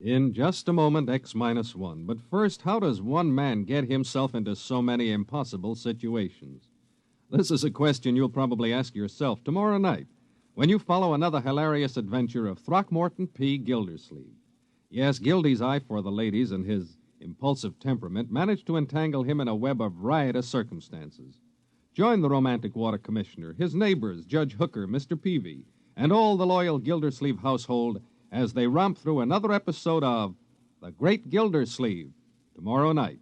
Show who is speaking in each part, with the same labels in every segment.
Speaker 1: In just a moment, X minus one. But first, how does one man get himself into so many impossible situations? This is a question you'll probably ask yourself tomorrow night when you follow another hilarious adventure of Throckmorton P. Gildersleeve. Yes, Gildy's eye for the ladies and his impulsive temperament managed to entangle him in a web of riotous circumstances. Join the romantic water commissioner, his neighbors, Judge Hooker, Mr. Peavy, and all the loyal Gildersleeve household as they romp through another episode of The Great Gildersleeve tomorrow night.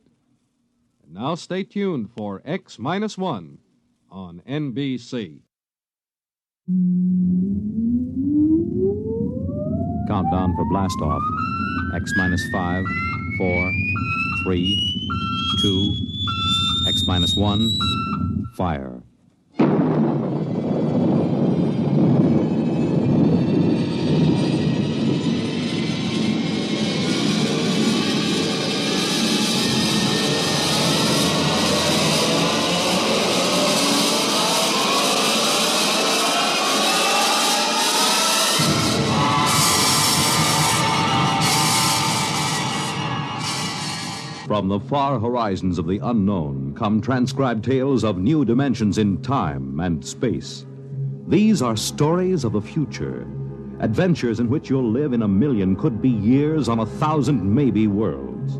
Speaker 1: And now stay tuned for X minus one on NBC.
Speaker 2: Countdown for blast off. X minus 5, 4, 3, 2, X minus 1, fire. From the far horizons of the unknown come transcribed tales of new dimensions in time and space. These are stories of the future, adventures in which you'll live in a million, could be years, on 1,000 maybe worlds.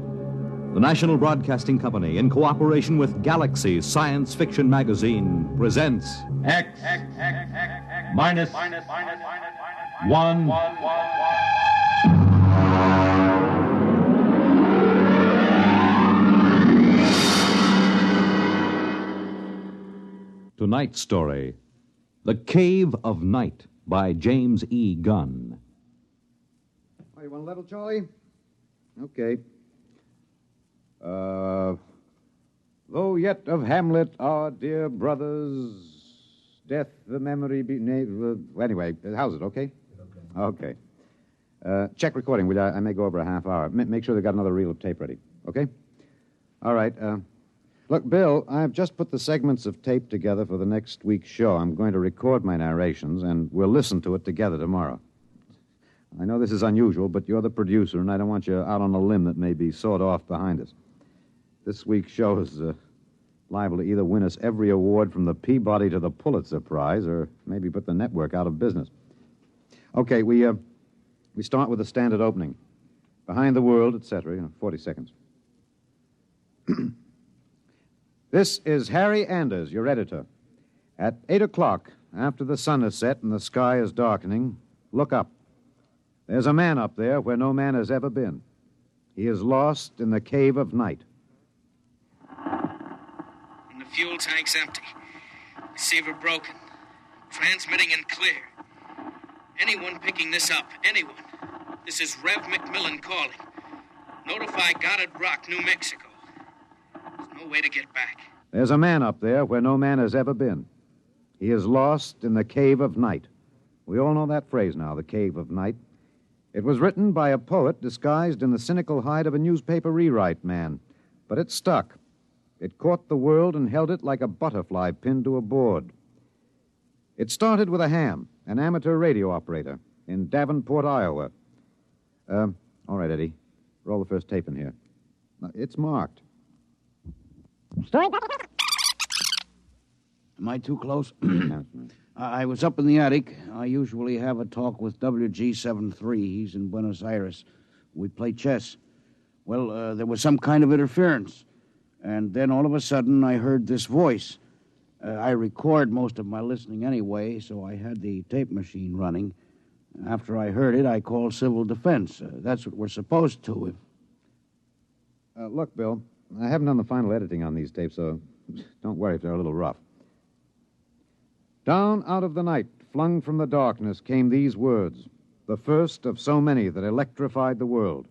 Speaker 2: The National Broadcasting Company, in cooperation with Galaxy Science Fiction Magazine, presents
Speaker 3: X minus one.
Speaker 2: Tonight's story, The Cave of Night, by James E. Gunn.
Speaker 4: Oh, you want a level, Charlie? Okay. Though yet of Hamlet, our dear brothers, death the memory be... Anyway, how's it, okay? Okay. Check recording, will you? I may go over a half hour. Make sure they got another reel of tape ready, okay? All right, Look, Bill, I've just put the segments of tape together for the next week's show. I'm going to record my narrations, and we'll listen to it together tomorrow. I know this is unusual, but you're the producer, and I don't want you out on a limb that may be sawed off behind us. This week's show is liable to either win us every award from the Peabody to the Pulitzer Prize, or maybe put the network out of business. Okay, we start with the standard opening. Behind the world, etc., 40 seconds. This is Harry Anders, your editor. At 8 o'clock, after the sun has set and the sky is darkening, look up. There's a man up there where no man has ever been. He is lost in the cave of night.
Speaker 5: And the fuel tank's empty. Receiver broken. Transmitting and clear. Anyone picking this up, anyone. This is Rev McMillan calling. Notify Goddard Rock, New Mexico. There's no way to get back.
Speaker 4: There's a man up there where no man has ever been. He is lost in the cave of night. We all know that phrase now, the cave of night. It was written by a poet disguised in the cynical hide of a newspaper rewrite man. But it stuck. It caught the world and held it like a butterfly pinned to a board. It started with a ham, an amateur radio operator, in Davenport, Iowa. All right, Eddie. Roll the first tape in here. It's marked.
Speaker 6: Am I too close? I was up in the attic. I usually have a talk with WG-73. He's in Buenos Aires. We play chess. Well, there was some kind of interference. And then all of a sudden, I heard this voice. I record most of my listening anyway, so I had the tape machine running. After I heard it, I called civil defense. That's what we're supposed to.
Speaker 4: Look, Bill, I haven't done the final editing on these tapes, so don't worry if they're a little rough. Down out of the night, flung from the darkness, came these words, the first of so many that electrified the world.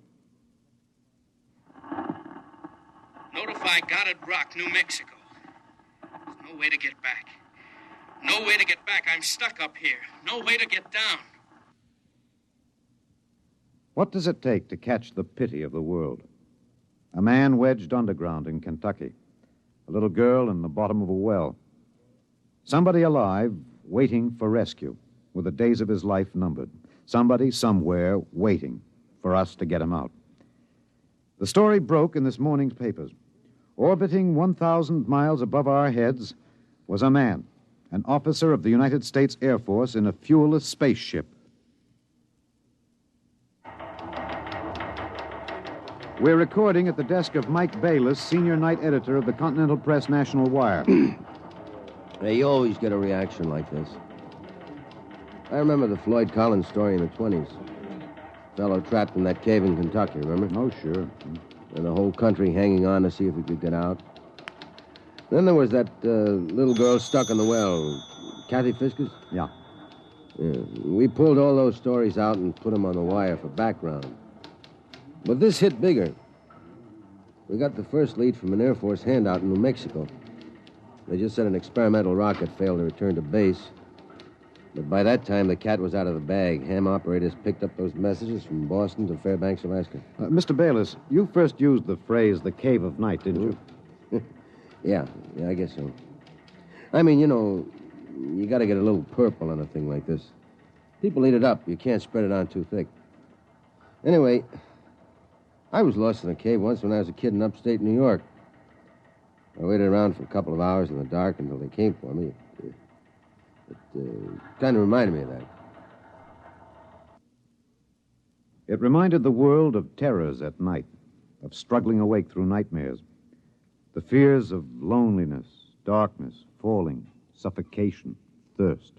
Speaker 5: Notify Goddard Rock, New Mexico. There's no way to get back. No way to get back. I'm stuck up here. No way to get down.
Speaker 4: What does it take to catch the pity of the world? A man wedged underground in Kentucky. A little girl in the bottom of a well. Somebody alive, waiting for rescue, with the days of his life numbered. Somebody somewhere waiting for us to get him out. The story broke in this morning's papers. Orbiting 1,000 miles above our heads was a man, an officer of the United States Air Force in a fuelless spaceship. We're recording at the desk of Mike Bayless, senior night editor of the Continental Press National Wire.
Speaker 7: Hey, you always get a reaction like this. I remember the Floyd Collins story in the 20s. Fellow trapped in that cave in Kentucky, remember?
Speaker 4: Oh, sure.
Speaker 7: And the whole country hanging on to see if he could get out. Then there was that little girl stuck in the well. Kathy Fiskus?
Speaker 4: Yeah.
Speaker 7: We pulled all those stories out and put them on the wire for background. But this hit bigger. We got the first lead from an Air Force handout in New Mexico. They just said an experimental rocket failed to return to base. But by that time, the cat was out of the bag. Ham operators picked up those messages from Boston to Fairbanks, Alaska.
Speaker 4: Mr. Bayless, you first used the phrase the cave of night, didn't you?
Speaker 7: Yeah, I guess so. I mean, you got to get a little purple on a thing like this. People eat it up. You can't spread it on too thick. Anyway, I was lost in a cave once when I was a kid in upstate New York. I waited around for a couple of hours in the dark until they came for me. It kind of reminded me of that.
Speaker 4: It reminded the world of terrors at night, of struggling awake through nightmares. The fears of loneliness, darkness, falling, suffocation, thirst.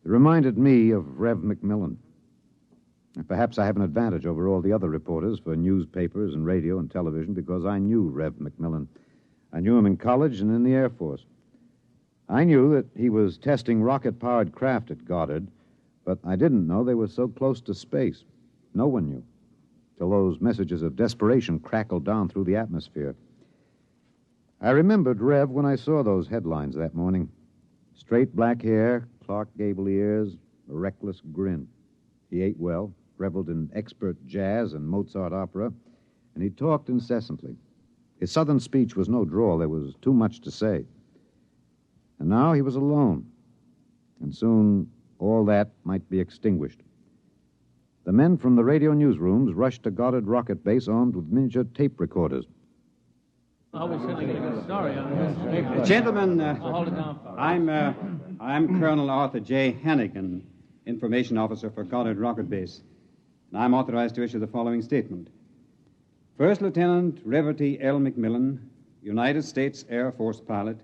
Speaker 4: It reminded me of Rev McMillan. And perhaps I have an advantage over all the other reporters for newspapers and radio and television because I knew Rev McMillan. I knew him in college and in the Air Force. I knew that he was testing rocket-powered craft at Goddard, but I didn't know they were so close to space. No one knew, till those messages of desperation crackled down through the atmosphere. I remembered Rev when I saw those headlines that morning. Straight black hair, Clark Gable ears, a reckless grin. He ate well, reveled in expert jazz and Mozart opera, and he talked incessantly. His southern speech was no drawl. There was too much to say. And now he was alone, and soon all that might be extinguished. The men from the radio newsrooms rushed to Goddard Rocket Base armed with miniature tape recorders.
Speaker 8: Gentlemen, I'm Colonel Arthur J. Hannigan, Information Officer for Goddard Rocket Base. And I'm authorized to issue the following statement. First Lieutenant Reverdy L. McMillan, United States Air Force pilot,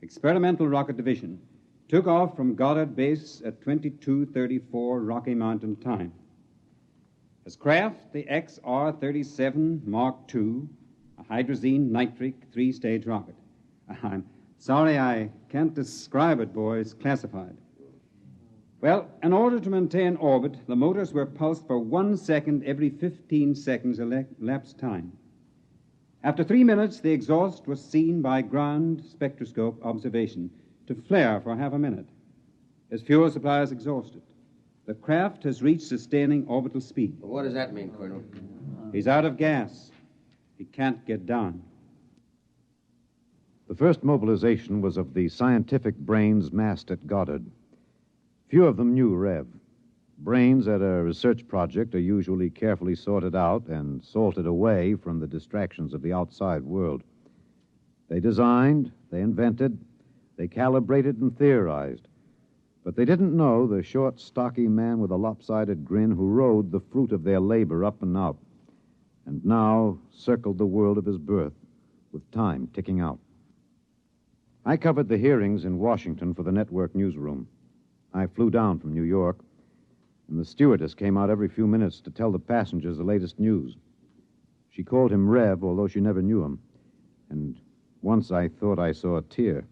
Speaker 8: Experimental Rocket Division, took off from Goddard Base at 22:34 Rocky Mountain time. His craft, the XR-37 Mark II, a hydrazine nitric three-stage rocket. I'm sorry I can't describe it, boys. Classified. Well, in order to maintain orbit, the motors were pulsed for 1 second every 15 seconds elapsed time. After 3 minutes, the exhaust was seen by ground spectroscope observation to flare for half a minute. His fuel supply is exhausted. The craft has reached sustaining orbital speed.
Speaker 7: What does that mean, Colonel?
Speaker 8: He's out of gas. He can't get down.
Speaker 4: The first mobilization was of the scientific brains massed at Goddard. Few of them knew Rev. Brains at a research project are usually carefully sorted out and salted away from the distractions of the outside world. They designed, they invented, they calibrated and theorized. But they didn't know the short, stocky man with a lopsided grin who rode the fruit of their labor up and out, and now circled the world of his birth, with time ticking out. I covered the hearings in Washington for the network newsroom. I flew down from New York, and the stewardess came out every few minutes to tell the passengers the latest news. She called him Rev, although she never knew him, and once I thought I saw a tear.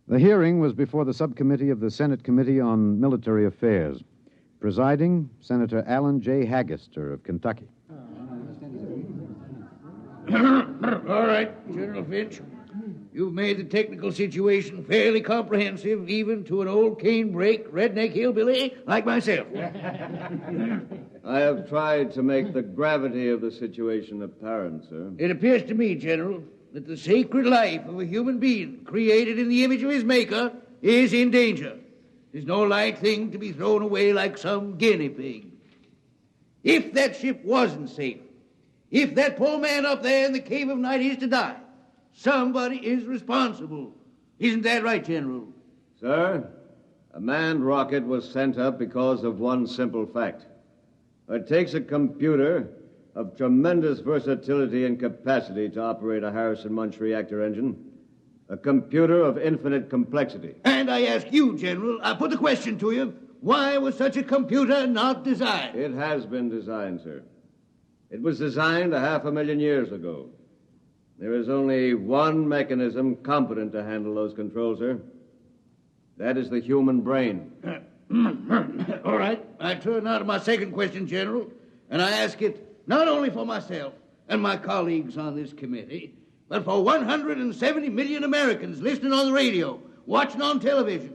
Speaker 4: The hearing was before the subcommittee of the Senate Committee on Military Affairs. Presiding, Senator Alan J. Haggister of Kentucky.
Speaker 9: All right, General Finch. You've made the technical situation fairly comprehensive, even to an old canebrake redneck hillbilly like myself.
Speaker 10: I have tried to make the gravity of the situation apparent, sir.
Speaker 9: It appears to me, General, that the sacred life of a human being created in the image of his maker is in danger. It's no light thing to be thrown away like some guinea pig. If that ship wasn't safe, if that poor man up there in the Cave of Night is to die, somebody is responsible. Isn't that right, General?
Speaker 10: Sir, a manned rocket was sent up because of one simple fact. It takes a computer of tremendous versatility and capacity to operate a Harrison-Munch reactor engine. A computer of infinite complexity.
Speaker 9: And I ask you, General, I put the question to you, why was such a computer not designed?
Speaker 10: It has been designed, sir. It was designed 500,000 years ago. There is only one mechanism competent to handle those controls, sir. That is the human brain.
Speaker 9: All right. I turn now to my second question, General, and I ask it not only for myself and my colleagues on this committee, but for 170 million Americans listening on the radio, watching on television.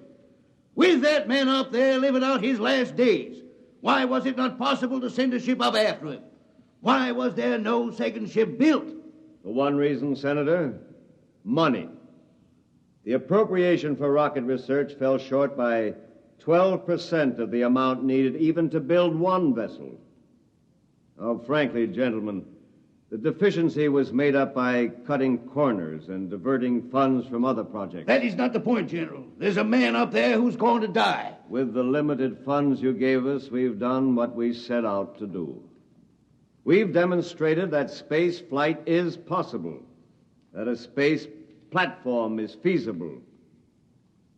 Speaker 9: With that man up there living out his last days, why was it not possible to send a ship up after him? Why was there no second ship built?
Speaker 10: For one reason, Senator, money. The appropriation for rocket research fell short by 12% of the amount needed even to build one vessel. Oh, frankly, gentlemen, the deficiency was made up by cutting corners and diverting funds from other projects.
Speaker 9: That is not the point, General. There's a man up there who's going to die.
Speaker 10: With the limited funds you gave us, we've done what we set out to do. We've demonstrated that space flight is possible, that a space platform is feasible.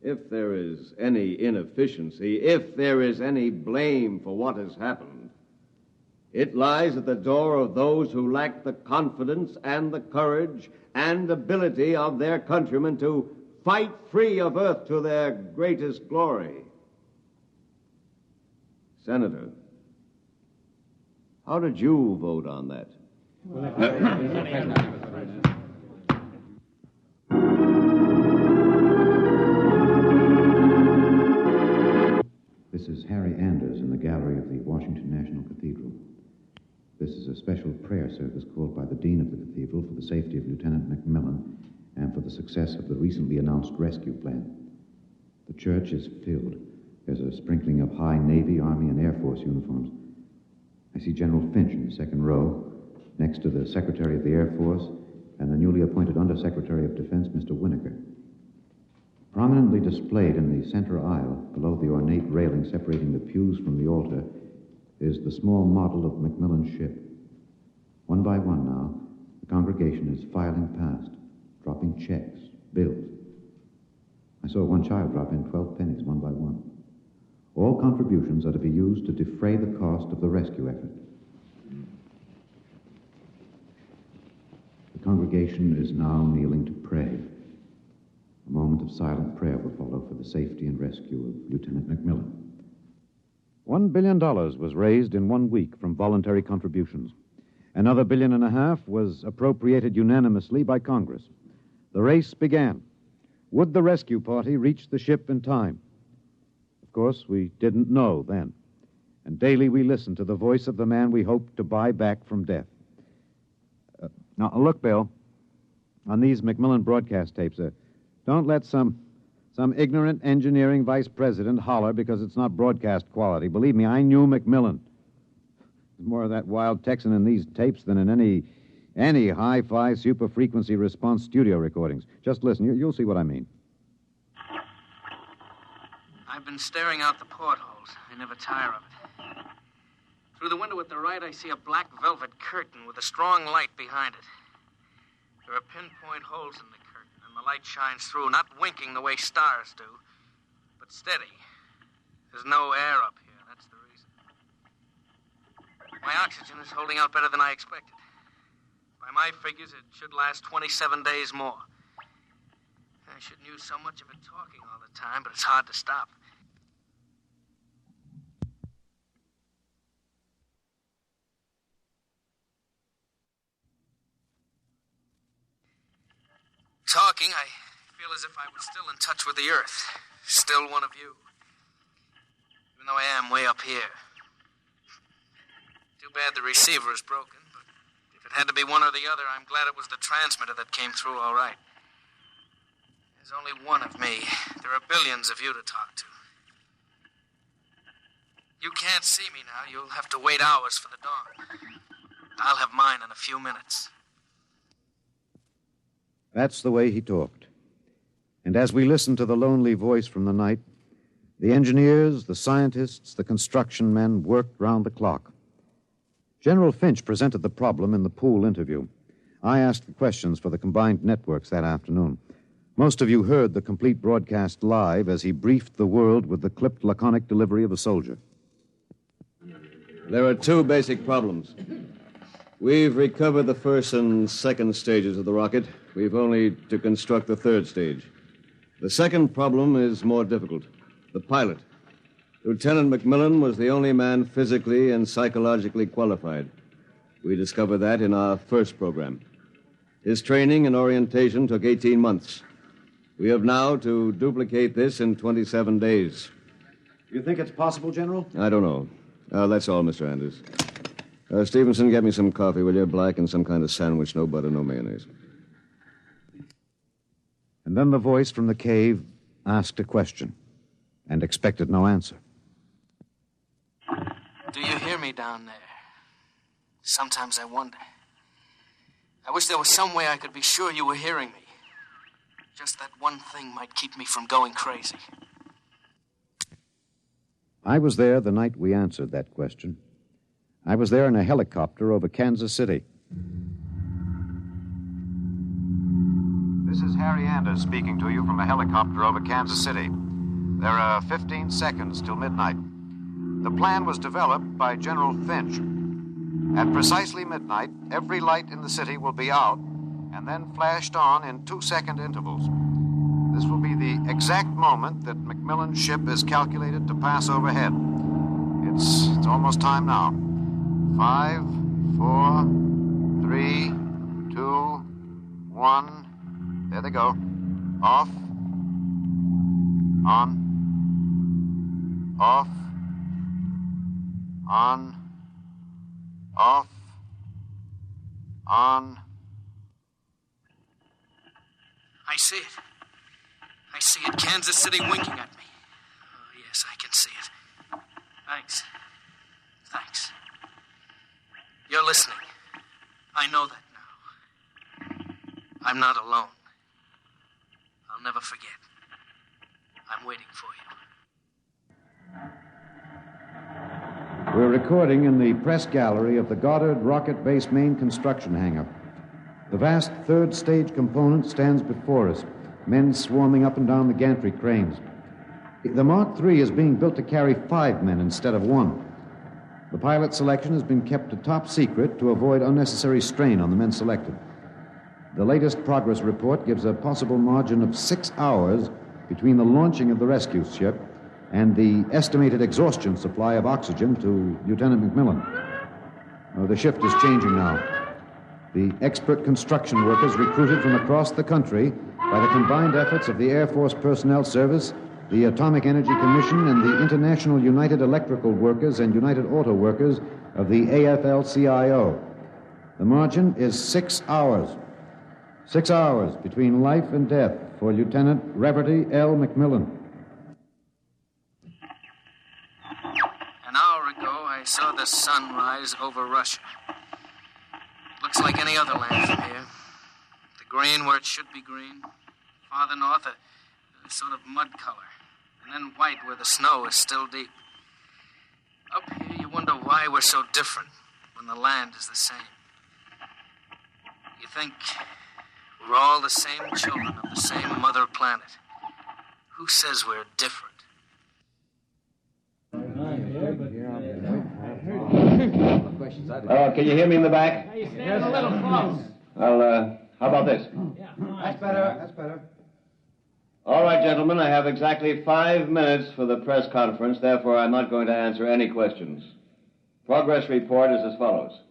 Speaker 10: If there is any inefficiency, if there is any blame for what has happened, it lies at the door of those who lack the confidence and the courage and ability of their countrymen to fight free of Earth to their greatest glory. Senator, how did you vote on that?
Speaker 11: This is Harry Anders in the gallery of the Washington National Cathedral. This is a special prayer service called by the Dean of the Cathedral for the safety of Lieutenant McMillan and for the success of the recently announced rescue plan. The church is filled. There's a sprinkling of high Navy, Army, and Air Force uniforms. I see General Finch in the second row, next to the Secretary of the Air Force and the newly appointed Undersecretary of Defense, Mr. Winokur. Prominently displayed in the center aisle, below the ornate railing separating the pews from the altar, is the small model of McMillan's ship. One by one now, the congregation is filing past, dropping checks, bills. I saw one child drop in 12 pennies one by one. All contributions are to be used to defray the cost of the rescue effort. The congregation is now kneeling to pray. A moment of silent prayer will follow for the safety and rescue of Lieutenant McMillan.
Speaker 4: $1 billion was raised in 1 week from voluntary contributions. Another $1.5 billion was appropriated unanimously by Congress. The race began. Would the rescue party reach the ship in time? Of course, we didn't know then. And daily we listened to the voice of the man we hoped to buy back from death. Now, look, Bill, on these McMillan broadcast tapes, don't let some ignorant engineering vice president holler because it's not broadcast quality. Believe me, I knew McMillan. There's more of that wild Texan in these tapes than in any hi-fi super-frequency response studio recordings. Just listen. You'll see what I mean.
Speaker 5: I've been staring out the portholes. I never tire of it. Through the window at the right, I see a black velvet curtain with a strong light behind it. There are pinpoint holes in the curtain, and the light shines through, not winking the way stars do, but steady. There's no air up here. That's the reason. My oxygen is holding out better than I expected. By my figures, it should last 27 days more. I shouldn't use so much of it talking all the time, but it's hard to stop. Talking, I feel as if I was still in touch with the Earth. Still one of you. Even though I am way up here. Too bad the receiver is broken, but if it had to be one or the other, I'm glad it was the transmitter that came through all right. There's only one of me. There are billions of you to talk to. You can't see me now. You'll have to wait hours for the dawn. I'll have mine in a few minutes.
Speaker 4: That's the way he talked. And as we listened to the lonely voice from the night, the engineers, the scientists, the construction men worked round the clock. General Finch presented the problem in the pool interview. I asked the questions for the combined networks that afternoon. Most of you heard the complete broadcast live as he briefed the world with the clipped, laconic delivery of a soldier.
Speaker 10: There are two basic problems. We've recovered the first and second stages of the rocket. We've only to construct the third stage. The second problem is more difficult. The pilot. Lieutenant McMillan was the only man physically and psychologically qualified. We discovered that in our first program. His training and orientation took 18 months. We have now to duplicate this in 27 days.
Speaker 4: You think it's possible, General?
Speaker 10: I don't know. That's all, Mr. Anders. Stevenson, get me some coffee, will you? Black and some kind of sandwich, no butter, no mayonnaise.
Speaker 4: And then the voice from the cave asked a question and expected no answer.
Speaker 5: Do you hear me down there? Sometimes I wonder. I wish there was some way I could be sure you were hearing me. Just that one thing might keep me from going crazy.
Speaker 4: I was there the night we answered that question. I was there in a helicopter over Kansas City. This is Harry Anders speaking to you from a helicopter over Kansas City. There are 15 seconds till midnight. The plan was developed by General Finch. At precisely midnight, every light in the city will be out and then flashed on in 2-second intervals. This will be the exact moment that McMillan's ship is calculated to pass overhead. It's almost time now. 5, 4, 3, 2, 1. There they go. Off. On. Off. On. Off. On.
Speaker 5: I see it. I see it. Kansas City winking at me. Oh, yes, I can see it. Thanks. Thanks. You're listening. I know that now. I'm not alone. I'll never forget. I'm waiting for you.
Speaker 4: We're recording in the press gallery of the Goddard Rocket Base main construction hangar. The vast third stage component stands before us, men swarming up and down the gantry cranes. The Mark III is being built to carry 5 men instead of 1. The pilot selection has been kept a top secret to avoid unnecessary strain on the men selected. The latest progress report gives a possible margin of 6 hours between the launching of the rescue ship and the estimated exhaustion supply of oxygen to Lieutenant McMillan. The shift is changing now. The expert construction workers recruited from across the country by the combined efforts of the Air Force Personnel Service, the Atomic Energy Commission, and the International United Electrical Workers and United Auto Workers of the AFL-CIO. The margin is 6 hours. 6 hours between life and death for Lieutenant Reverdy L. McMillan.
Speaker 5: An hour ago, I saw the sun rise over Russia. Looks like any other land from here. The green where it should be green. Farther north, a sort of mud color. And then white where the snow is still deep. Up here, you wonder why we're so different when the land is the same. You think we're all the same children of the same mother planet. Who says we're different?
Speaker 10: Can you hear me in the back?
Speaker 12: You're standing a little close.
Speaker 10: Well, how about this?
Speaker 12: That's better. That's better.
Speaker 10: All right, gentlemen, I have exactly 5 minutes for the press conference. Therefore, I'm not going to answer any questions. Progress report is as follows.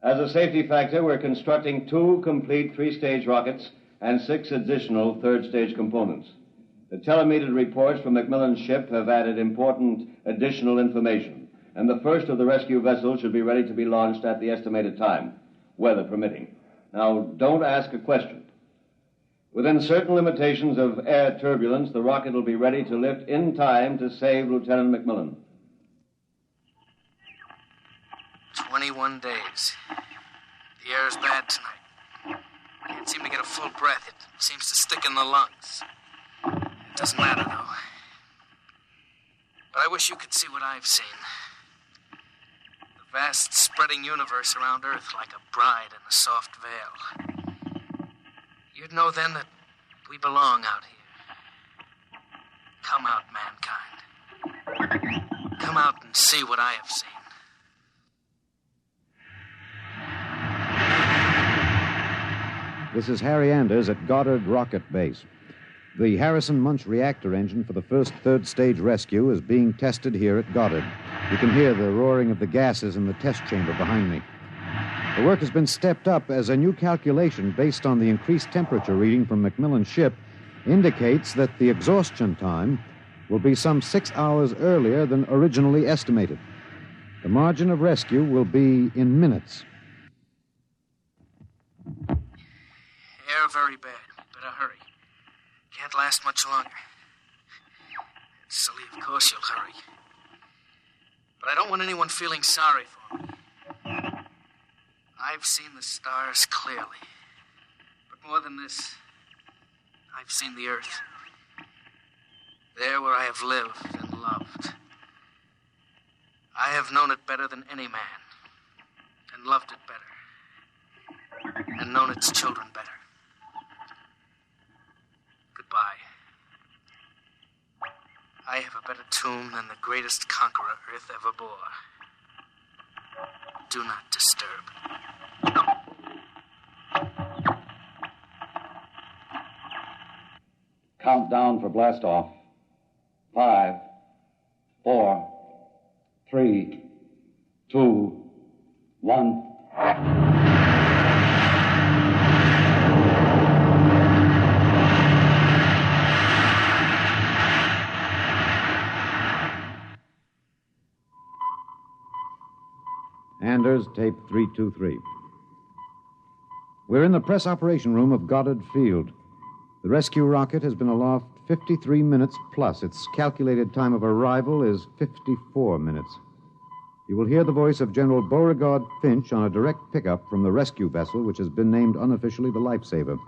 Speaker 10: As a safety factor, we're constructing 2 complete 3-stage rockets and 6 additional 3rd-stage components. The telemetered reports from McMillan's ship have added important additional information, and the first of the rescue vessels should be ready to be launched at the estimated time, weather permitting. Now, don't ask a question. Within certain limitations of air turbulence, the rocket will be ready to lift in time to save Lieutenant McMillan.
Speaker 5: 21 days. The air's bad tonight. Can't seem to get a full breath. It seems to stick in the lungs. It doesn't matter, though. But I wish you could see what I've seen. The vast, spreading universe around Earth like a bride in a soft veil. You'd know then that we belong out here. Come out, mankind. Come out and see what I have seen.
Speaker 4: This is Harry Anders at Goddard Rocket Base. The Harrison Munch reactor engine for the first third-stage rescue is being tested here at Goddard. You can hear the roaring of the gases in the test chamber behind me. The work has been stepped up as a new calculation based on the increased temperature reading from McMillan's ship indicates that the exhaustion time will be some 6 hours earlier than originally estimated. The margin of rescue will be in minutes.
Speaker 5: Air very bad. Better hurry. Can't last much longer. Silly, of course you'll hurry. But I don't want anyone feeling sorry for me. I've seen the stars clearly. But more than this, I've seen the earth. There where I have lived and loved. I have known it better than any man. And loved it better. And known its children better. Goodbye. I have a better tomb than the greatest conqueror Earth ever bore. Do not disturb.
Speaker 3: Countdown for blast off. 5, 4, 3, 2, 1.
Speaker 4: Anders, tape 323. We're in the press operation room of Goddard Field. The rescue rocket has been aloft 53 minutes plus. Its calculated time of arrival is 54 minutes. You will hear the voice of General Beauregard Finch on a direct pickup from the rescue vessel, which has been named unofficially the Lifesaver.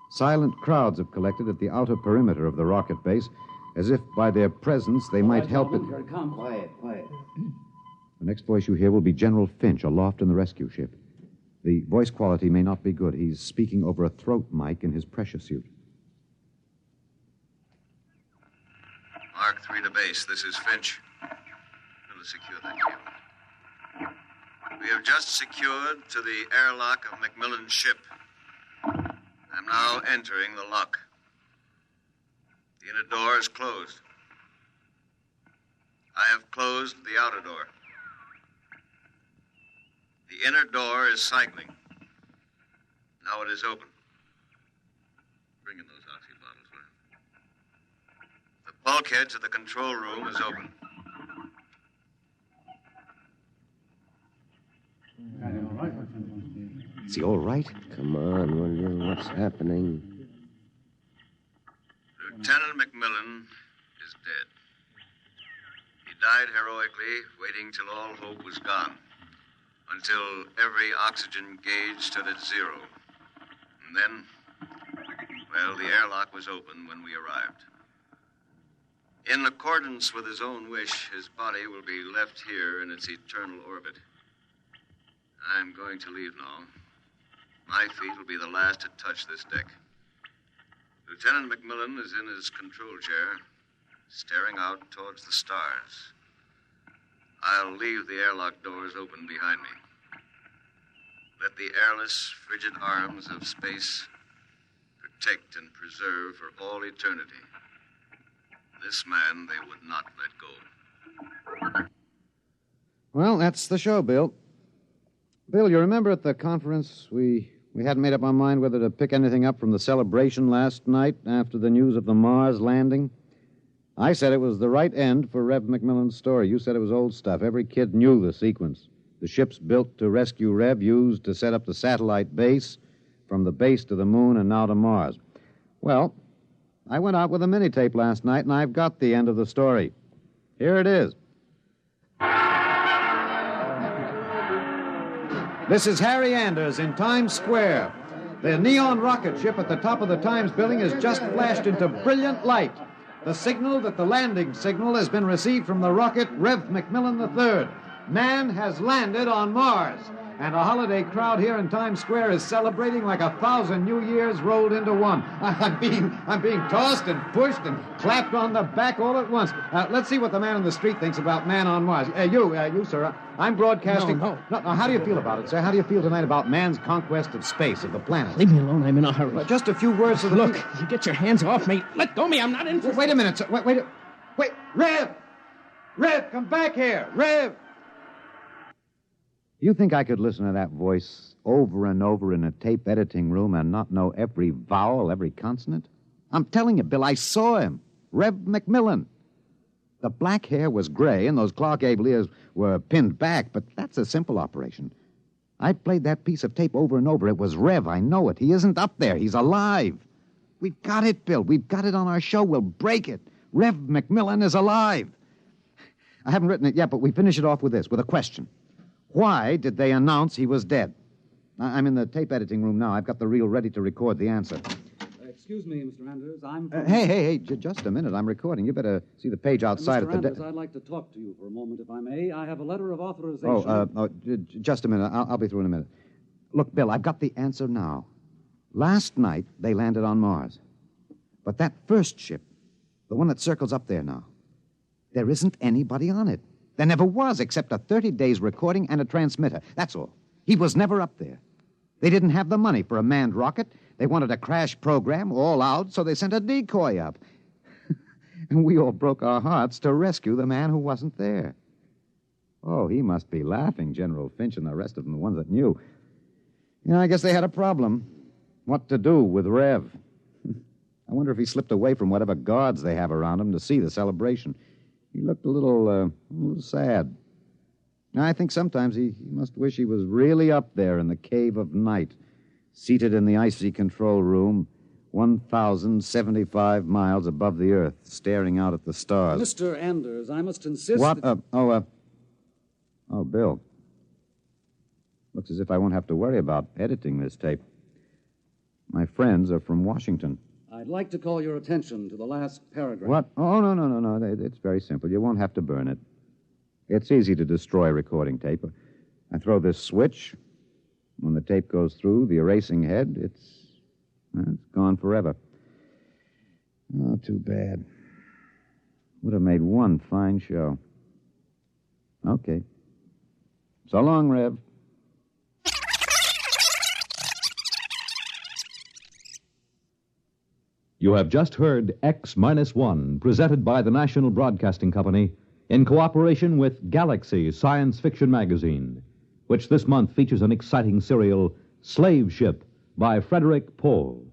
Speaker 4: Silent crowds have collected at the outer perimeter of the rocket base, as if by their presence they might help it.
Speaker 9: Here it comes. Quiet.
Speaker 4: The next voice you hear will be General Finch aloft in the rescue ship. The voice quality may not be good. He's speaking over a throat mic in his pressure suit.
Speaker 13: Mark 3 to base. This is Finch. We'll secure that cable. We have just secured to the airlock of McMillan's ship. I'm now entering the lock. The inner door is closed. I have closed the outer door. The inner door is cycling. Now it is open. Bring in those oxy bottles, will you? The bulkhead to the control room is open.
Speaker 4: Is he all right?
Speaker 7: Come on, will you? What's happening?
Speaker 13: Lieutenant McMillan is dead. He died heroically, waiting till all hope was gone. Until every oxygen gauge stood at 0. And then, well, the airlock was open when we arrived. In accordance with his own wish, his body will be left here in its eternal orbit. I'm going to leave now. My feet will be the last to touch this deck. Lieutenant McMillan is in his control chair, staring out towards the stars. I'll leave the airlock doors open behind me. Let the airless, frigid arms of space protect and preserve for all eternity this man they would not let go.
Speaker 4: Well, that's the show, Bill. Bill, you remember at the conference we hadn't made up our mind whether to pick anything up from the celebration last night after the news of the Mars landing? I said it was the right end for Rev McMillan's story. You said it was old stuff. Every kid knew the sequence. The ships built to rescue Rev, used to set up the satellite base, from the base to the moon and now to Mars. Well, I went out with a mini-tape last night, and I've got the end of the story. Here it is. This is Harry Anders in Times Square. The neon rocket ship at the top of the Times building has just flashed into brilliant light. The signal that the landing signal has been received from the rocket Rev McMillan III. Man has landed on Mars. And a holiday crowd here in Times Square is celebrating like 1,000 New Years rolled into one. I'm being tossed and pushed and clapped on the back all at once. Let's see what the man on the street thinks about man on Mars. You, sir. I'm broadcasting.
Speaker 14: No.
Speaker 4: How do you feel about it, sir? How do you feel tonight about man's conquest of space, of the planet?
Speaker 14: Leave me alone. I'm in a hurry.
Speaker 4: Just a few words to the...
Speaker 14: Look, you get your hands off me. Let go of me. I'm not in for...
Speaker 4: Wait a minute, sir. Wait. Rev! Rev, come back here. Rev! You think I could listen to that voice over and over in a tape editing room and not know every vowel, every consonant? I'm telling you, Bill, I saw him. Rev McMillan. The black hair was gray and those Clark Gable ears were pinned back, but that's a simple operation. I played that piece of tape over and over. It was Rev, I know it. He isn't up there. He's alive. We've got it, Bill. We've got it on our show. We'll break it. Rev McMillan is alive. I haven't written it yet, but we finish it off with this, with a question. Why did they announce he was dead? I'm in the tape editing room now. I've got the reel ready to record the answer.
Speaker 15: Excuse me, Mr. Anders. I'm...
Speaker 4: Hey, just a minute. I'm recording. You better see the page outside
Speaker 15: Mr.
Speaker 4: at the...
Speaker 15: Anders, I'd like to talk to you for a moment, if I may. I have a letter of authorization...
Speaker 4: Just a minute. I'll be through in a minute. Look, Bill, I've got the answer now. Last night, they landed on Mars. But that first ship, the one that circles up there now, there isn't anybody on it. There never was, except a 30 days recording and a transmitter. That's all. He was never up there. They didn't have the money for a manned rocket. They wanted a crash program all out, so they sent a decoy up. And we all broke our hearts to rescue the man who wasn't there. Oh, he must be laughing, General Finch and the rest of them, the ones that knew. I guess they had a problem. What to do with Rev? I wonder if he slipped away from whatever guards they have around him to see the celebration. He looked a little sad. I think sometimes he must wish he was really up there in the cave of night, seated in the icy control room, 1,075 miles above the Earth, staring out at the stars.
Speaker 15: Mr. Anders, I must insist...
Speaker 4: What?
Speaker 15: That...
Speaker 4: Bill. Looks as if I won't have to worry about editing this tape. My friends are from Washington.
Speaker 15: I'd like to call your attention to the last paragraph.
Speaker 4: What? Oh, no. It's very simple. You won't have to burn it. It's easy to destroy recording tape. I throw this switch. When the tape goes through the erasing head, it's gone forever. Oh, too bad. Would have made one fine show. Okay. So long, Rev.
Speaker 2: You have just heard X-1, presented by the National Broadcasting Company in cooperation with Galaxy Science Fiction Magazine, which this month features an exciting serial, Slave Ship, by Frederick Pohl.